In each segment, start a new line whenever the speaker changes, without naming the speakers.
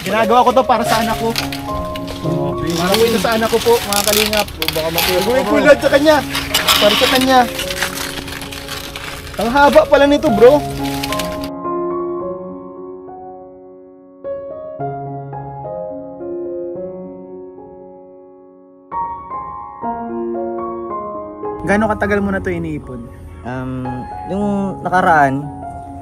Ginagawa ko to para sa anak ko. Para po ito sa anak ko po, mga kalingap. Baka makukulad sa kanya. Para sa kanya. Ang haba pala nito, bro. Gano'ng katagal mo na to iniipon?
Yung nakaraan,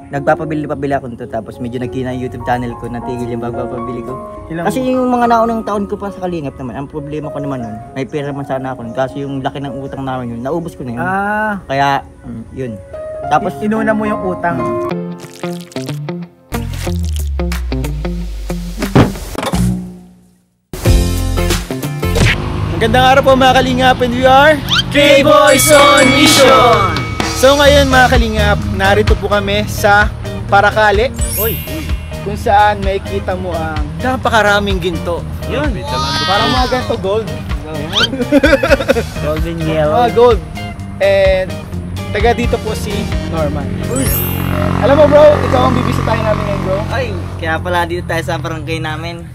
nagpapabili-pabili ako nito tapos medyo nagkina yung YouTube channel ko, natigil yung pagpapabili ko. Kasi yung mga naunang taon ko pa sa Kalingap naman, ang problema ko naman nun, may pera man sana ako nun, kasi yung laki ng utang namin yun, naubos ko na yun. Kaya, yun. Tapos,
inuna mo yung utang. Magandang araw po mga Kalingap, and we are K-Boys on Mission! So ngayon mga Kalingap, narito po kami sa Paracale, kung saan makikita mo ang napakaraming ginto. Yun, parang mga ganito gold.
golden yellow.
Mga gold. And taga dito po si Norman. Alam mo bro, ikaw ang bibisitahin namin ngayon bro.
Ay, kaya pala dito tayo sa barangay namin.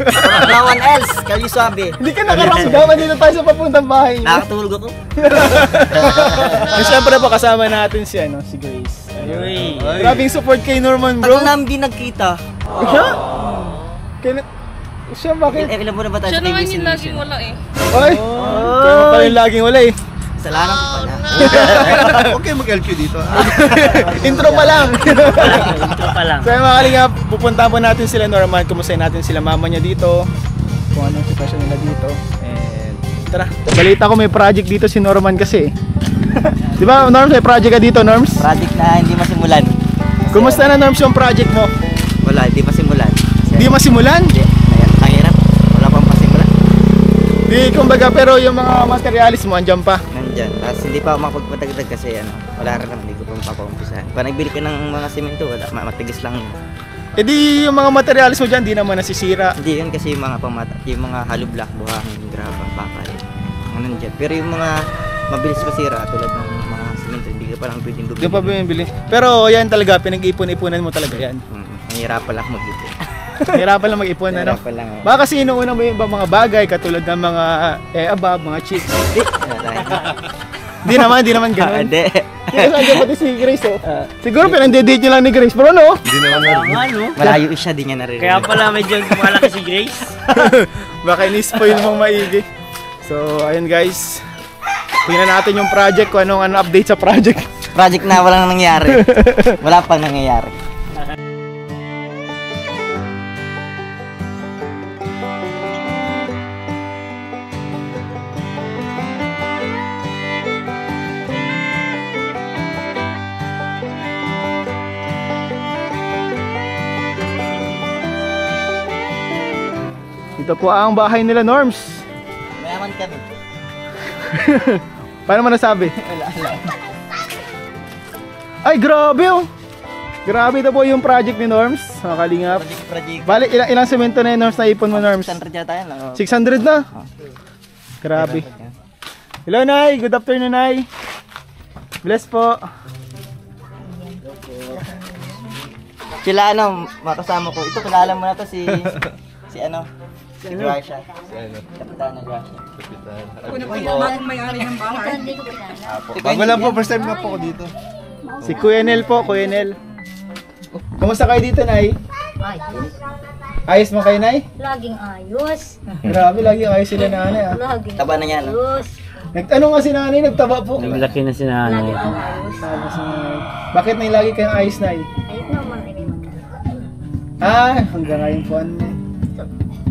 No one else, Kalye Suabe.
Hindi ka nakaramdaman dito tayo sa papuntang bahay.
Nakatulog ako.
And syempre po kasama natin si Grace.
Ayun.
Grabing support kay Norman bro.
Tagal namin din nagkita.
Siya bakit?
Ilan po na ba tayo
siya
sa
naman
KBC
yung laging wala eh.
Ay! Kaya mo pala yung laging wala eh.
Salamat po pala.
Okay mag-LQ dito.
Intro pa lang.
Intro pa lang.
So mga Kalingap, pupuntahan po natin sila Norman. Kumustahin natin sila mama niya dito. Kung anong sitwasyon nila dito. And tara, balita ko may project dito si Norman kasi. Di ba Norms, may project ka dito Norms?
Project na hindi masimulan.
Kumusta na Norms yung project mo?
Wala, hindi masimulan.
Hindi masimulan?
Hindi. Ang hirap. Wala pang pasimulan.
Di, kumbaga, pero yung mga materialis mo andyan pa.
Nandyan. Tapos hindi pa ako makapagpatagdag kasi wala rin naman. Hindi ko pa mapapaumpisa. Pa nagbili ka ng mga simento, wala. Matigas lang yun.
E di yung mga materialis mo dyan, di naman nasisira.
Hindi yun kasi yung mga yung mga hollow block, buhangin, graba, bakal. Ano dyan. Pero yung mga mabilis masira tulad ng mga simento, hindi ka parang pwedeng bumili.
Di pa bumibili. Pero yan talaga, pinag-ipon-ipunan mo talaga yan.
Mahirapan lang mag-ipon.
Mahirapan lang mag-ipon, ano?
Mahirapan lang.
Baka kasi inuuna mo yung ibang mga bagay katulad ng mga abab, mga chicks. Di naman ganun.
Hindi.
Kasi andyan pati si Grace, oh. Siguro pinag-date nyo lang ni Grace, pero no?
Hindi naman
Malayo siya, di niya narinig.
Kaya pala medyo malaki si Grace.
Baka ini-spoil mong maigi. So, ayun guys. Tingnan natin yung project, kung anong update sa project.
Project na walang nangyayari. Wala pang nangyayari.
Ito po ang bahay nila Norms.
Mayaman kami.
Paano mo nasabi? Ay, grabe oh! Grabe ito po yung project ni Norms, mga Kalingap.
Project.
Bali, ilang semento na yung Norms na ipon mo Norms?
600 yata yan lang.
600 na? Grabe. Hello Nay, good afternoon Nay. Bless po.
Sila makasama ko. Ito kilala mo na to si Si Gracia. Kapitan na Gracia.
Bagong may-ari ng bahay.
Bago lang po, first time na po ako dito.
Si Kuya Nel po, Kuya Nel. Kumusta kayo dito Nay?
Ayos.
Ayos mo kayo Nay?
Laging ayos.
Grabe, laging ayos sila nanay ah.
Laging
Taba na yan.
ayos.
Nagtanong nga si nanay, nagtaba po.
Naglaki na si nanay.
Laging ayos.
Sabi si nanay. Bakit Nay lagi kayong ayos Nay?
Ayos naman ay maganda.
Ah, hanggang ngayon po ano.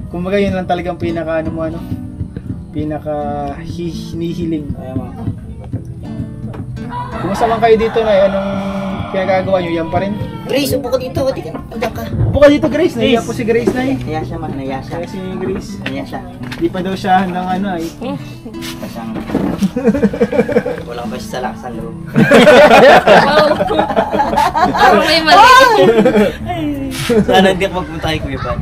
Kumbaga yun lang talagang pinaka pinaka hinihiling. Kumusta man kayo dito na anong pinagagawa nyo? Yan pa rin?
Grace, upo ka dito. Hindi ka. Andiyan ka.
Upo ka dito Grace, naiya po si Grace na eh.
Naya siya man. Naya siya.
Kaya si Grace,
Naya siya.
di pa daw siya hanggang ay.
Kasang. Wala pa siya sa laksan loob.
Wow! Parang may mali.
Sana hindi ako magpunta kay Kuya Pan.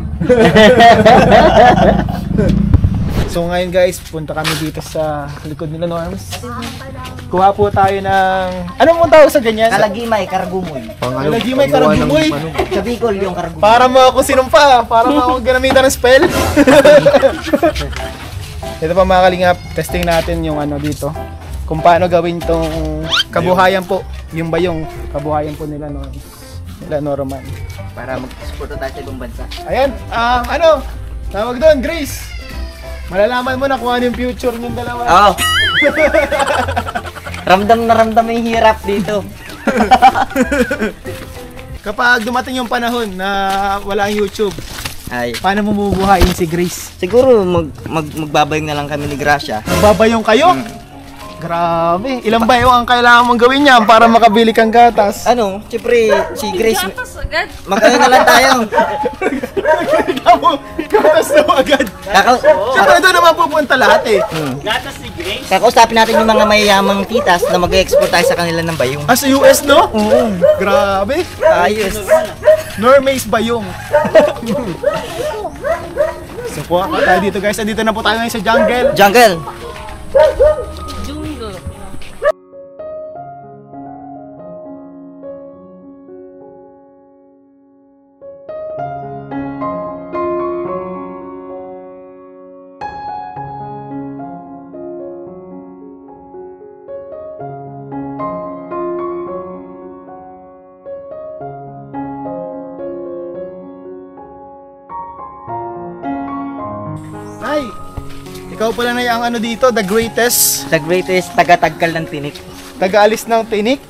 So ngayon guys, punta kami dito sa likod nila Norms. kuha po tayo ng... Ano mo tawag sa ganyan?
Kalagimay, karagumoy.
Kalagimay, karagumoy.
Sa Bicol yung karagumoy.
Para mo ako sinumpa, para mo ako ginamitan ng spell. Ito pa mga kalingap, testing natin yung ano dito. Kung paano gawin tong kabuhayan po, yung bayong kabuhayan po nila no. Nila Norman.
Para mag-exporto tayo sa ibang bansa.
Ayan, ano? Tawag doon, Grace. Malalaman mo na kung ano yung future ng dalawa.
Oo. Ramdam na ramdam yung hirap dito.
Kapag dumating yung panahon na wala ang YouTube,
Ay.
paano mo bubuhayin si Grace?
Siguro magbabayong na lang kami ni Gracia.
Babayong kayo? Grabe, ilang bayong ang kailangan mong gawin niyan para makabili kang gatas?
Ano, siyempre si Grace,
Gatas agad.
magkano na lang tayo.
Gatas na agad. Siyempre doon naman pupunta lahat eh.
Gatas si Grace.
Kakausapin natin yung mga mayayamang titas na mag-export tayo sa kanila ng bayong.
Sa US no? Oo. Grabe.
Ayos.
Normays bayong. So kuha ka tayo dito guys. Dito na po tayo ngayon sa jungle.
Jungle.
Jungle.
Ay, ikaw pala na yung ano dito, the greatest
The greatest taga-tagkal ng tinik.
taga-alis ng tinik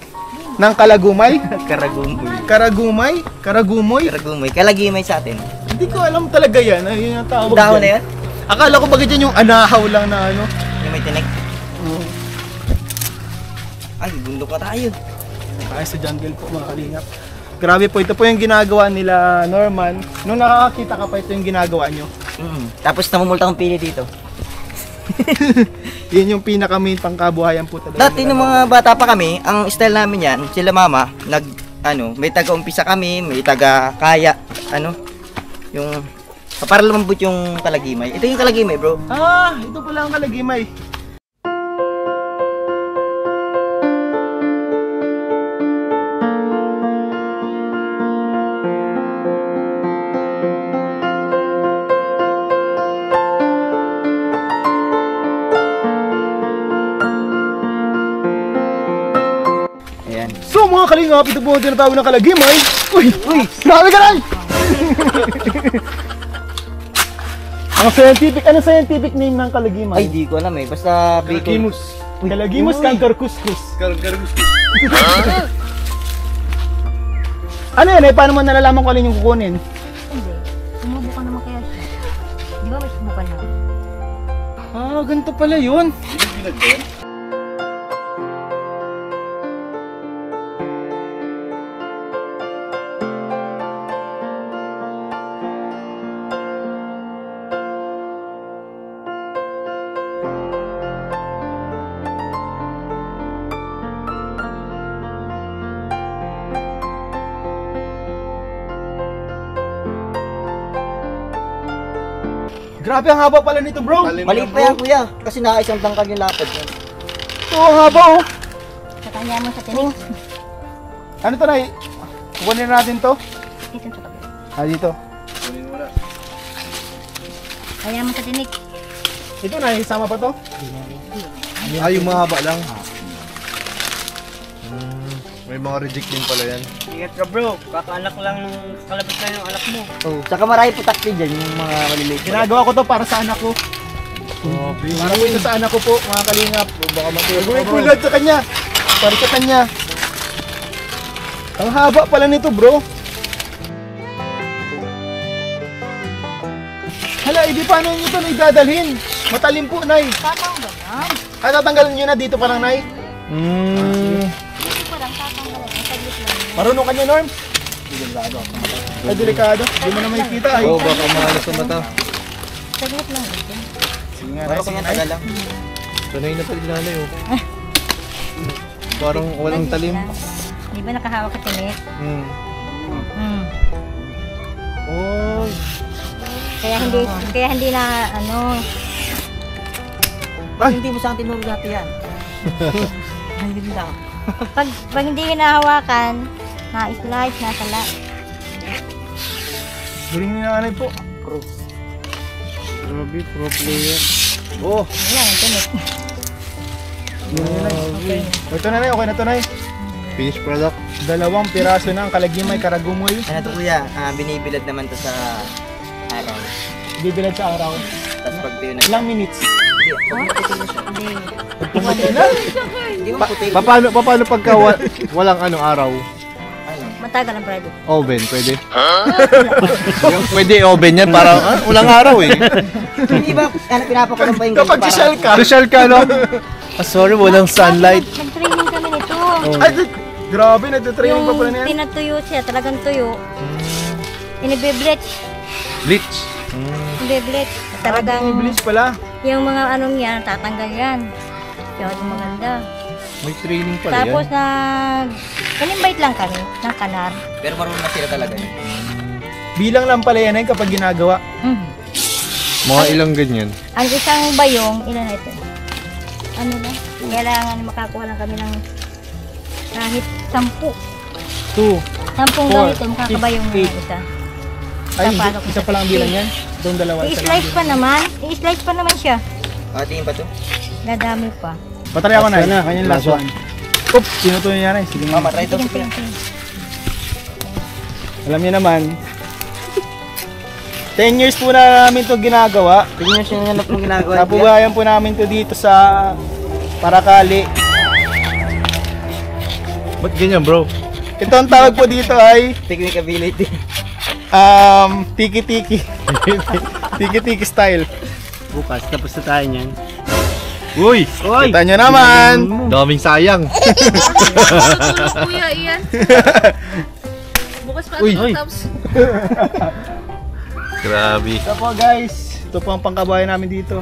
ng Kalagumay.
Karagumoy.
Karagumoy?
Karagumoy. Kalagimay sa atin.
Hindi ko alam talaga yan. Ayun yung tawag
Dahon na
dyan.
yan?
Akala ko bagay dyan yung anahaw lang na ano.
Yung may tinik. Ay, bundok na tayo.
Tayo sa jungle po mga kalingap. Grabe po, ito po yung ginagawa nila Norman. Nung nakakakita ka pa, ito yung ginagawa nyo.
Tapos namumulta kong pili dito.
Yan yung pinaka-main pangkabuhayan po talaga.
Dati nung mga bata pa kami, ang style namin yan, sila mama, may taga-umpisa kami, may taga-kaya, yung, para lumambot yung kalagimay. Ito yung kalagimay, bro.
Ah, ito pala ang Kalagimay.
Ayan.
So mga kalingap, ito po ang tinatawag ng Kalagimay. Uy! Grabe ka lang! Ang scientific name ng Kalagimay?
Ay, di ko alam eh. Basta Bicol.
Kalagimus Kankarkuskus.
Kargarus.
Ano yan eh? Paano mo nalalaman kung alin yung kukunin?
Hindi. Sumubukan naman kaya siya. Di ba may subukan na?
Ah, ganito pala yun. Grabe ang haba pala nito bro.
Maliit pa yan, kuya. Kasi nakaisang tangkal yung lapad yan.
Oo, ang haba oh.
Sa kanya mo sa tinig.
Ano to na kukunin natin to?
Dito sa tabi.
Dito.
Kaya mo sa tinig.
Ito na, isama pa to?
Yung mahaba lang. May mga reject din pala yan.
Ingat ka bro, kakaanak lang ng kalabas na yung anak mo.
Oh. Saka marami putakti dyan yung mga maliliit.
Ginagawa ko to para sa anak ko. Para po ito sa anak ko po, mga kalingap.
Baka matulog.
Gawin ko lang sa kanya. Para sa kanya. Ang haba pala nito bro. Hala, hindi paano nyo ito naidadalhin? Matalim po, Nay.
Tatanggalan.
Tatanggalin nyo na dito pa lang, Nay.
Dito pa lang tatanggalan. Ang saglit lang.
Marunong ka niya, Norm? Ay, delikado. Hindi mo na makikita. Ay.
Oo, baka mahalas sa mata.
Saglit lang ito.
Sige nga, Nay.
Parang
Sige,
kanya
Nay.
tagal lang.
Sanay na pala nanay oh. Parang walang talim.
Di ba nakahawak ka tinig?
Oy.
Kaya hindi na ano.
Ay.
Hindi mo sa akin tinulog natin yan. Ayun lang.
Pag hindi hinahawakan, na-slice, nasala.
Galing ni nanay po.
Grabe, pro player.
Oh,
Wala, internet.
okay. Ito na, okay na to, Nay.
Finished product.
2 piraso na ang kalagimay karagumoy.
Ano to kuya? Binibilad naman to sa araw.
Bibilad sa araw.
Tapos pag tuyo na.
Ilang minutes?
Hindi.
Pagpumatay na?
Hindi mo puti.
Paano pagka walang anong araw?
Matagal ang pwede.
Oven, pwede? Pwede oven yan, parang walang araw eh.
Hindi ba? Pinapakulong ba yung
Kapag
ganito
social ka.
Social ka, no? Sorry, walang sunlight.
Nag-training kami nito.
Ay, grabe, nagtutraining pa pala
Yung
niyan.
tinatuyo siya, talagang tuyo. Inibe-bleach.
Bleach.
Inibe-bleach. Talagang
Bilis pala.
yung mga anong yan, tatanggal yan. Kaya maganda.
May training pala
Tapos
yan.
in-invite lang kami ng kanar.
Pero marunong na sila talaga yun.
Bilang lang pala yan kapag ginagawa.
Mga ilang ganyan.
Ang isang bayong, ilan na ito? Ano ba? Kailangan makakuha lang kami ng kahit 10.
2.
10 ganito, makakabayong na isa.
Ay,
Papasok
isa pa lang ang bilang yan. Itong dalawa. Isa lang
I-slice pa naman. I-slice pa naman siya.
Tingin pa to?
Dadami pa.
Patry ako na. Kanyang last one. Oops, sinutuloy niya na. Sige
Mama,
nga.
try to.
Sige, sige.
Alam niyo naman. 10 years po na namin ito ginagawa.
Tingnan siya yung anak mong ginagawa.
Napugayan po namin ito dito sa Paracali.
Ba't ganyan, bro?
Ito ang tawag po dito ay
Technique ability.
tiki-tiki. Tiki-tiki style.
Bukas, tapos na tayo niyan.
Uy!
Kita nyo naman.
Daming sayang.
Tutulog kuya, iyan. Bukas pa
Uy.
tapos.
Grabe.
Ito po guys. Ito po ang pangkabayan namin dito.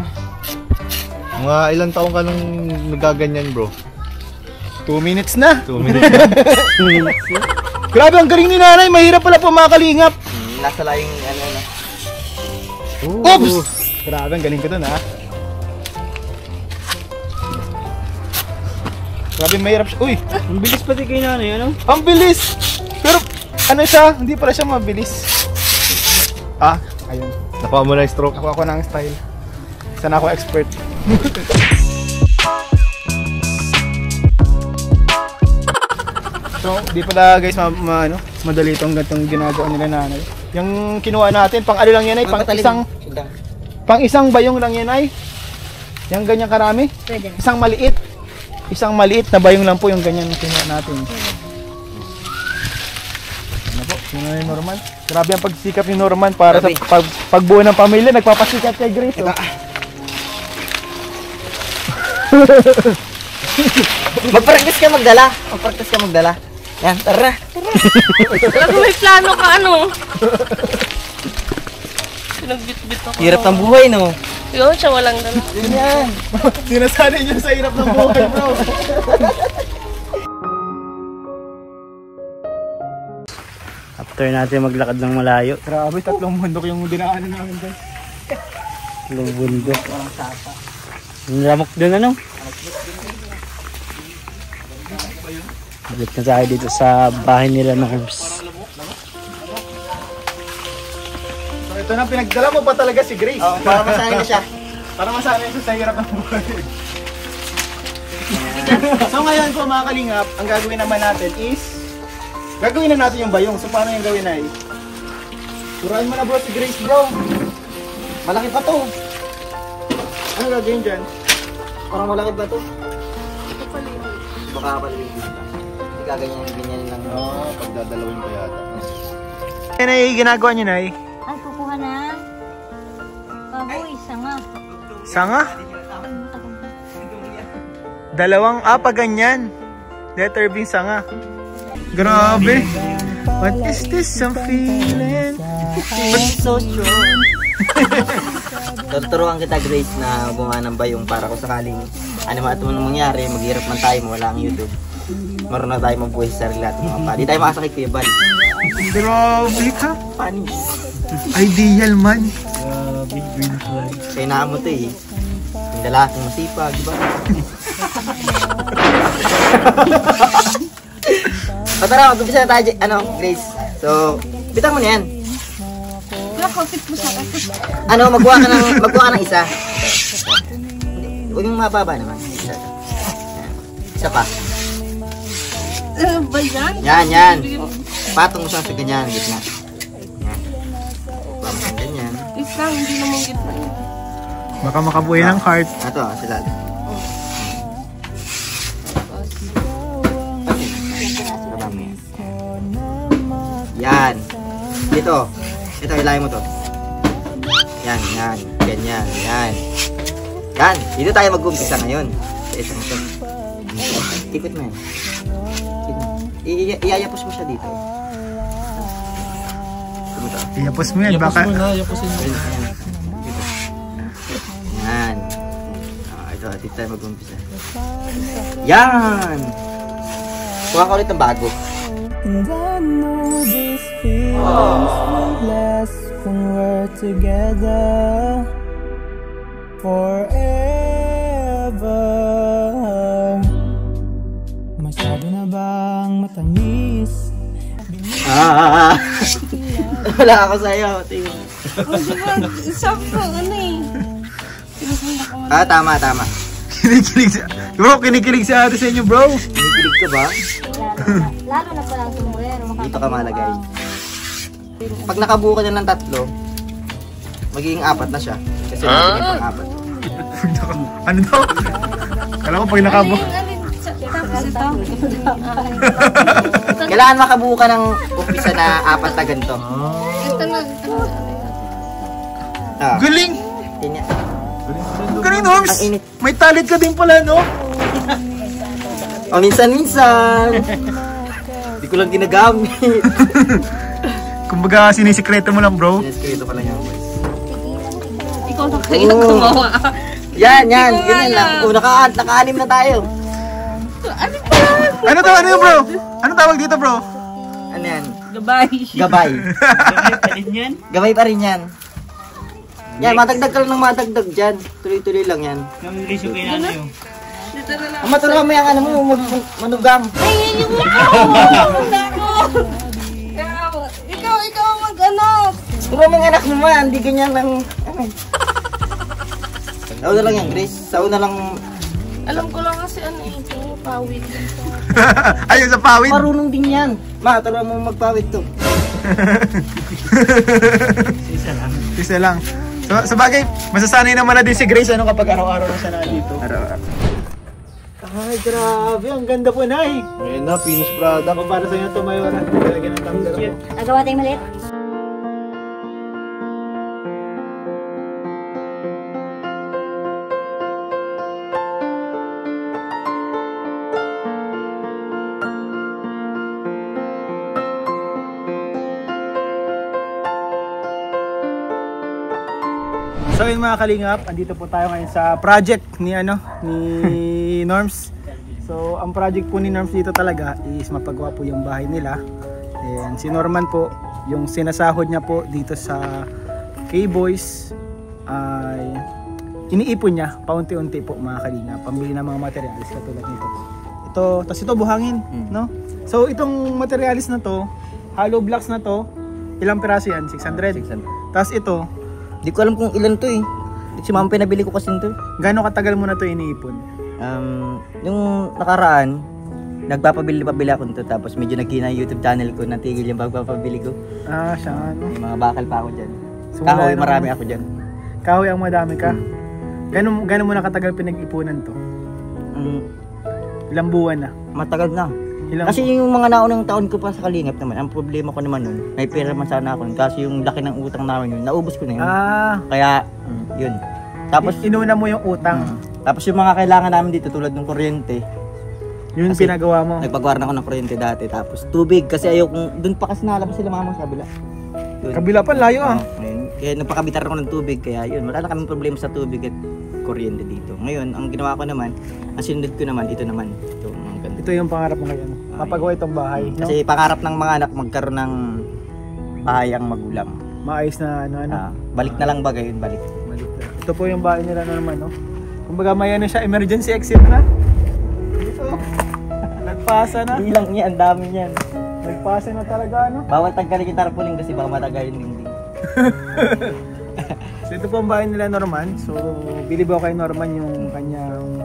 Mga ilang taong ka nang nagaganyan, bro?
2 minutes na.
2 minutes na.
Grabe, ang galing ni nanay. Mahirap pala po mga kalingap.
Nasa layong ano na.
Oops! Grabe, ang galing ko dun ha. Grabe, mahirap siya. Uy!
Ang bilis pati kay nanay, ano?
Ang bilis! Pero, ano siya? Hindi pala siya mabilis. Ah, ayun.
Nakuha mo na yung stroke.
Ako na ang style. Sana ako expert. So, di pala guys, madali itong gantong ginagawa nila nanay. Yung kinuha natin, pang ano lang yan ay, pang isang bayong lang yan ay. Yung ganyan karami.
Pwede na.
Isang maliit na bayong lang po yung ganyan na kinuha natin. Ano po, sino na yung Norman? Grabe ang pagsikap ni Norman para sa pagbuo ng pamilya. Nagpapasikat kay Grace. Oh.
Mag-practice ka magdala. Mag-practice ka magdala. Yan, tara.
Talagang may plano ka, ano? Pinagbit-bit ako.
Hirap ng buhay, no?
Yun, siya walang dala.
Yan. Sinasanay niyo sa hirap ng buhay, bro.
After natin maglakad ng malayo.
Grabe, 3 bundok yung dinaanan namin guys.
Long bundok. Ang lamok dun, ano? Balik na tayo dito sa bahay nila ng Herbs.
So ito na, pinagdala mo ba talaga si Grace?
Oh, para masanay na siya.
Para masanay siya sa hirap ng buhay. So ngayon po mga kalingap, ang gagawin naman natin is gagawin na natin yung bayong. So paano yung gawin ay? Turahin mo na bro si Grace bro. Malaki pa to. Ano gagawin dyan?
Parang malaki ba to? Baka paliligid lang. Gaganyan lang.
Oo, pagdadalawin pa yata.
Ano yung ginagawa niyo na
Ay, kukuha na. Baboy, sanga.
Sanga? 2 ganyan. Letter B sanga. Grabe. What is this I'm feeling?
So strong. Tuturuan kita Grace na gumawa ng bayong para kung sakaling ano man ito mangyari, maghirap man tayo, wala ang YouTube. Marunong tayo magbuhay sa sarili natin mga pa. Di tayo makasakit kuya Bal.
Grabe ka.
Panis.
Ideal man.
Grabe, green flag.
Kaya mo to eh. Yung lalaking masipag, di ba? O tara, mag-umpisa na tayo, Grace. So, bitang mo na yan.
Nakapit mo sa akin.
Magkuha ka ng isa. Huwag yung mababa naman. Isa. Isa pa.
Ba yan?
Yan. Patong mo siya sa ganyan, gitna. Yan. Kuha mo siyang ganyan.
Isang, hindi naman gitna yun.
Baka makabuhay ng heart.
Ito, sila. Baba mo yan. Yan. Dito. Ito, ilay mo to. Yan. Ganyan. Yan. Dito tayo mag-umpisa ngayon. Sa isang ito. Ikot mo yan. Iayapos mo siya dito.
Iyapos mo yan, baka...
Yan. Ito, dito tayo mag-umpisa. Yan! Kuha ka ulit ng bago.
And I know these feelings will last when we're together forever. Masyado na bang matamis?
Wala ako sa'yo, Tio.
Sabi ko, ano eh.
Tama.
Kinikilig si... Bro, kinikilig si ate sa inyo, bro.
Kinikilig ka ba?
Lalo na pala ang sombrero.
Dito ka malagay. Pag nakabuo ka na ng 3, magiging 4 na siya. Kasi magiging pang 4.
Ano daw? Kala ko pag nakabo.
Tapos ito.
Kailangan makabuo ka ng umpisa na 4 na ganito.
Ito na.
Galing!
Ganyan.
Galing, Norms!
Ang init.
May talent ka din pala, no?
O, minsan. Hindi ko lang ginagamit.
Kumbaga, sinisikreto mo lang, bro.
Sineskrito pala yan.
Ikaw na kayo gumawa.
Yan. Ganyan lang. Naka-anim na tayo.
Ano to? Ano yun, bro? Ano tawag dito, bro?
Ano yan?
Gabay.
Gabay. Gabay pa rin yan. Yan, matagdag ka lang ng matagdag dyan. Tuloy-tuloy lang yan.
Dito na lang.
Matulungan mo yung manugang.
Ay, yun yung Ikaw mag-ano.
Kung mga anak naman, hindi ganyan lang. Sauna lang yan, Grace. Sauna lang.
Alam ko lang kasi ano eh. Ito, pawid.
Ayun sa pawid.
Marunong din yan. Ma, turuan mo magpawid to.
Isa lang. So, sa bagay, masasanay naman na din si Grace ano kapag araw-araw na siya nandito.
Araw-araw.
Ay, grabe. Ang ganda po, Nay.
Ayun na, finished product.
Ako para sa inyo ito, Mayora. Talaga ng tumbler ako.
Agawa tayong maliit.
So yun mga kalingap, andito po tayo ngayon sa project ni Norms. So ang project po ni Norms dito talaga is mapagawa po yung bahay nila. And si Norman po, yung sinasahod niya po dito sa K-Boys ay iniipon niya paunti-unti po mga kalingap, pambili ng mga materials katulad nito. Tapos ito buhangin, no? So itong materials na to, hollow blocks na to, ilang piraso yan? 600. Tapos ito,
Di ko alam kung ilan to eh. Si mama pinabili ko kasi to.
gaano katagal mo na to iniipon?
Yung nakaraan, nagpapabili ako nito tapos medyo nagkina yung YouTube channel ko, natigil yung pagpapabili ko.
Ah, siya ano.
May mga bakal pa ako dyan.
So,
Kahoy,
wala
marami
naman.
ako dyan.
Kahoy ang madami ka. Gaano mo na katagal pinag-ipunan to? Ilang buwan na?
Matagal na.
Ilang
Kasi yung mga naunang taon ko pa sa Kalingap naman, ang problema ko naman nun, may pera man sana ako nun. Kasi yung laki ng utang namin yun, naubos ko na yun. Kaya, yun. Tapos,
inuna mo yung utang.
tapos yung mga kailangan namin dito tulad ng kuryente,
Yun
kasi
pinagawa mo.
nagpagawa ako ng kuryente dati. Tapos tubig, kasi ayoko, dun pa kasi nalabas sila mama sa kabila. Yun.
Kabila pa, layo ah.
Ngayon, kaya nagpakabitar ako ng tubig, kaya yun, wala na kaming problema sa tubig at kuryente dito. Ngayon, ang ginawa ko naman, ang sinunod ko naman, ito naman. Ito, ang ganda.
Ito yung pangarap mo ngayon. Mapagawa itong bahay. No?
Kasi pangarap ng mga anak magkaroon ng bahay ang magulang.
Maayos na ano.
Balik na lang ba ngayon, balik.
Ito po yung bahay nila na naman, no? Kumbaga may ano siya, emergency exit na. Dito. Nagpasa na.
Hindi lang niya, ang dami niyan.
Nagpasa na talaga, ano?
Bawal tanggalin yung tarpaulin kasi baka matagayin yung dingding.
So ito po ang bahay nila Norman. So bilib ako kay Norman yung kanyang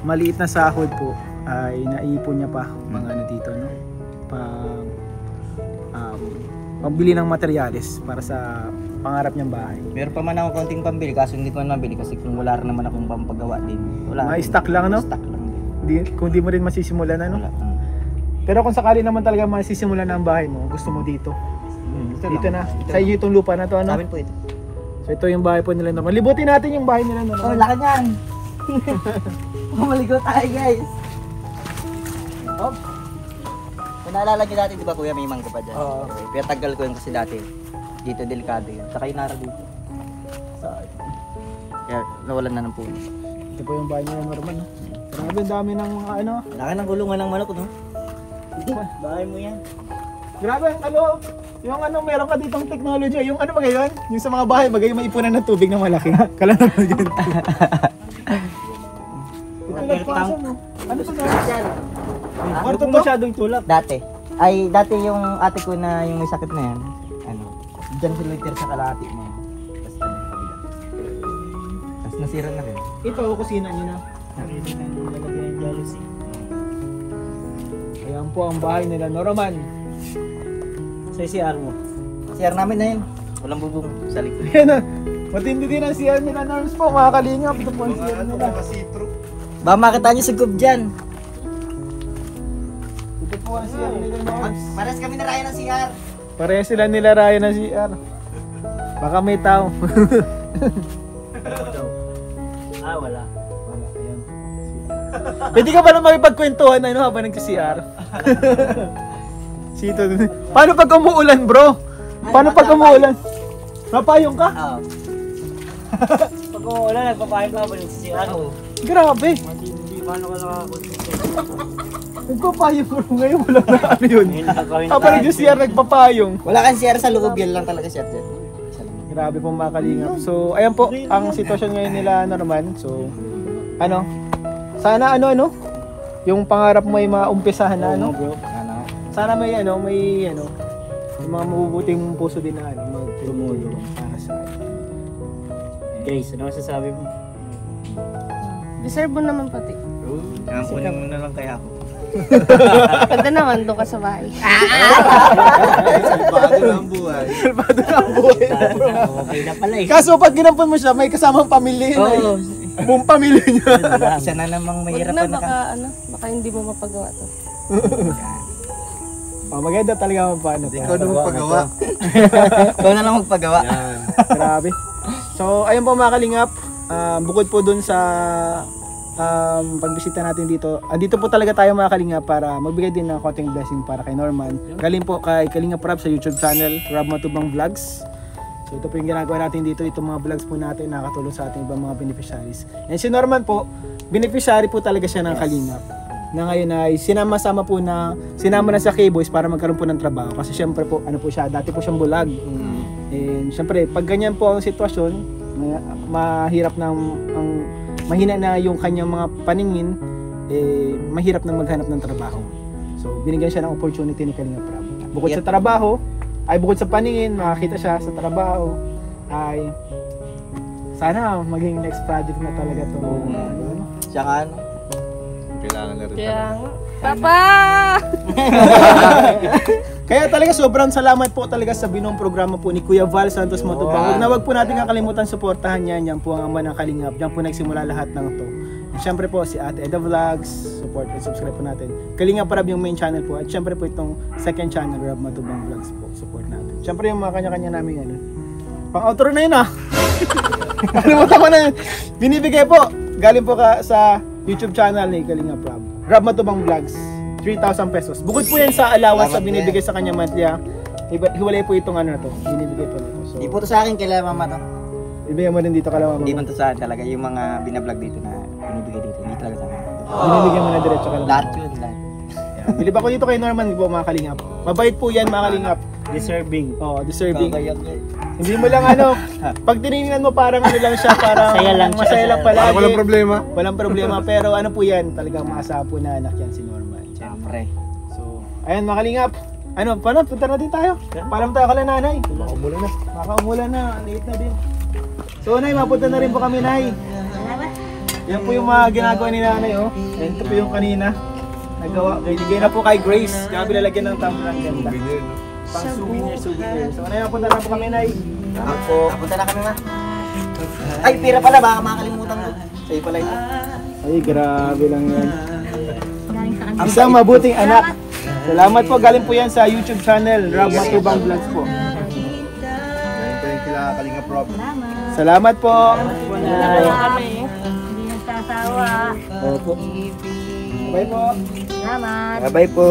maliit na sahod po ay naipon niya pa mga ano dito, no? Pambili ng materyales para sa pangarap niyang bahay.
Meron pa man ako konting pambili kaso hindi ko na mabili kasi kung wala rin naman akong pampagawa din. Wala.
Mga stock lang, no?
Stock lang din.
Kung di mo rin masisimulan, ano?
Wala.
Pero kung sakali naman talaga masisimulan na ang bahay mo, gusto mo dito. Dito na. Sa iyo itong lupa na to, ano?
Sa amin po ito.
So ito yung bahay po nila Norman. Libutin natin yung bahay nila Norman.
Oh, laki niyan. Maligo tayo, guys. Oh. Kung naalala niyo dati, di ba kuya, may mangga pa dyan?
Oo.
Kaya tagal ko yun kasi dati. Dito, delikado yun. Saka yung nara dito. Kaya nawalan na ng puno.
Ito po yung bahay nila Norman, no? Grabe, ang dami ng mga ano.
Laki ng gulungan ng manok, no? Bahay mo yan.
Grabe, ano, yung ano, meron ka ditong technology. Yung ano ba ngayon? Yung sa mga bahay, bagay maipunan ng tubig na malaki. Kala na ba yun? Ito nagpasa mo. Ano to dyan? Kwarto to? Masyadong tulap.
Dati. Dati yung ate ko na yung may sakit na yan. Ano, dyan sila nagtira sa kalahati na yan. Tapos ano, kabila. Tapos nasira na rin.
Ito, kusina niyo na. Nalagyan ng jealousy. Ayan po ang bahay nila Norman. Sa CR mo.
CR namin na yun. Walang bubong sa likod.
Ayan na. Matindi din ang CR nila Norms po, mga kalingap. Ito po ang CR nila.
Baka makita nyo si Gub dyan.
Ito po ang CR nila Norms.
Pares kami na raya ng CR.
Pareha sila nila Raya ng CR. Baka may tao.
Wala.
Ayan. Pwede ka pala makipagkwentuhan ano habang nagsi-CR? Sito. Paano pag umuulan, bro? Paano pag umuulan? Mapayong ka?
Oo.
Pag wala, nagpapahit ka ba ng CR?
Grabe.
Hindi paano ka nakakonsistent.
Nagpapayong, bro. Ngayon wala na ano yun. Habang nagsi-CR, nagpapayong.
Wala kang CR sa loob, yan lang talaga CR dyan.
Grabe pong mga kalingap. So, ayan po ang sitwasyon ngayon nila Norman. So, ano? Sana ano? Yung pangarap mo ay maumpisahan na, ano? Sana may may mga mabubuting puso din na magtumulong para sa
Grace, ano masasabi mo?
Deserve mo naman pati.
Kunin mo na lang kaya ako.
Pwede naman doon ka sa bahay.
Salbado na ang buhay.
Salbado na ang buhay.
Okay na pala eh.
Kaso pag ginampon mo siya, may kasamang pamilya na
Oo.
buong pamilya niya.
Isa na namang
Huwag
mahirap
na,
na
baka hindi mo mapagawa to.
Maganda talaga paano.
Ikaw na magpagawa.
Ikaw na lang magpagawa.
Grabe. So, ayun po mga kalingap. Bukod po dun sa pagbisita natin dito. Dito po talaga tayo mga kalingap para magbigay din ng konting blessing para kay Norman. Galing po kay Kalingap Rob sa YouTube channel, Rob Matubang Vlogs. So ito po yung ginagawa natin dito. Itong mga vlogs po natin nakakatulong sa ating ibang mga beneficiaries. And si Norman po, beneficiary po talaga siya ng Kalingap. Na ngayon ay sinama na sa K-Boys para magkaroon po ng trabaho. Kasi syempre po, ano po siya, dati po siyang bulag. And syempre, pag ganyan po ang sitwasyon, mahirap mahina na yung kanyang mga paningin, mahirap na maghanap ng trabaho. So, binigyan siya ng opportunity ni Kalingap Rob. Bukod sa trabaho, bukod sa paningin, makakita siya sa trabaho, ay sana maging next project na talaga to.
Tsaka ano?
Kailangan na rin
Kaya nga. Papa!
Kaya talaga sobrang salamat po talaga sa binong programa po ni Kuya Val Santos Matubang. Wag po natin kakalimutan suportahan yan. Yan po ang ama ng Kalingap. Yan po nagsimula lahat ng to. At syempre po si Ate Eda Vlogs, support and subscribe po natin. Kalingap Rob yung main channel po. At syempre po itong second channel, Rob Matubang Vlogs po. Support natin. Syempre yung mga kanya-kanya namin pang-outro na yun Kalimutan ko na yun. Binibigay po. Galing po sa YouTube channel ni Kalingap Rob. Rob Matubang Vlogs. 3,000 pesos. Bukod po yan sa allowance na binibigay sa kanya monthly. Hiwalay po itong na to. Binibigay po nito. So,
Hindi po to sa akin, kailangan mama to.
ibigay mo din dito kala mama.
Hindi man to sa akin talaga. Yung mga binablog dito na binibigay dito. Hindi talaga sa akin.
Binibigyan mo na diretso kala mama.
Lahat yun, lahat.
Bilib ako dito kay Norman po mga Kalingap. Mabait po yan mga Kalingap.
Deserving.
Oo, deserving.
Kakayak yun.
Hindi mo lang pag tinignan mo parang lang siya, parang
Masaya lang siya.
masaya lang pala.
Walang problema.
Walang problema, pero ano po yan, talagang maasahan po na anak yan si Norman. Siyempre. So, ayan mga kalingap. Ano, paano? Punta na din tayo. Paalam tayo kala nanay. Makaumulan na. Late na din. So, Nay, mapunta na rin po kami, Nay. Yan po yung mga ginagawa ni nanay, oh. Yan ito po yung kanina. Nagawa. Binigay na po kay Grace. Grabe lalagyan ng tumbler ang ganda. Pang souvenir. So, Nay, mapunta na po kami, Nay.
Punta na kami ma. Ay, pira pala, baka makakalimutan ko. Sa'yo pala ito.
Ay, grabe lang yan.
Galing sa kanila.
Isang mabuting anak. Salamat po. Galing po yan sa YouTube channel, Rob Matubang Vlogs po. Salamat po.
Hindi nagsasawa.
Opo. Bye po.
Salamat.
Bye-bye po.